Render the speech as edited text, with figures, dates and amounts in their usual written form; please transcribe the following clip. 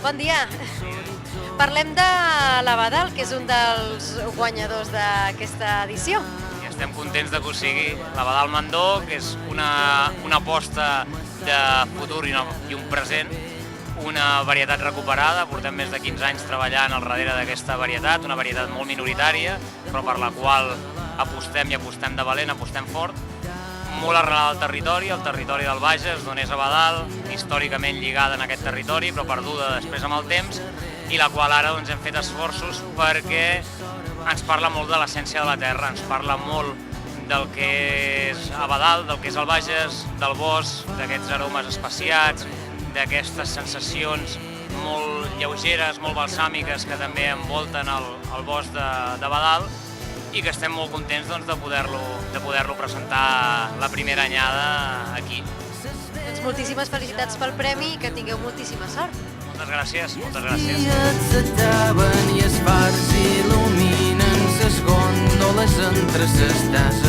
Bon dia. Parlem de l'Abadal, que és un dels guanyadors d'aquesta edició. I estem contents que ho sigui l'Abadal Mandó, que és una aposta de futur i un present, una varietat recuperada. Portem més de 15 anys treballant al darrere d'aquesta varietat, una varietat molt minoritària, però per la qual apostem i apostem de valent, apostem fort. Molt arrelada al territori del Bages, d'on és Abadal, històricament lligada en aquest territori, però perduda després amb el temps, i la qual ara hem fet esforços perquè ens parla molt de l'essència de la terra, ens parla molt del que és Abadal, del que és el Bages, del bosc, d'aquests aromes espaciats, d'aquestes sensacions molt lleugeres, molt balsàmiques que també envolten el bosc d'Abadal, i que estem molt contents de poder-lo presentar la primera anyada aquí. Doncs moltíssimes felicitats pel premi i que tingueu moltíssima sort. Moltes gràcies, moltes gràcies. S'ataven i els fars il·luminen ses gòndoles entre ses tases.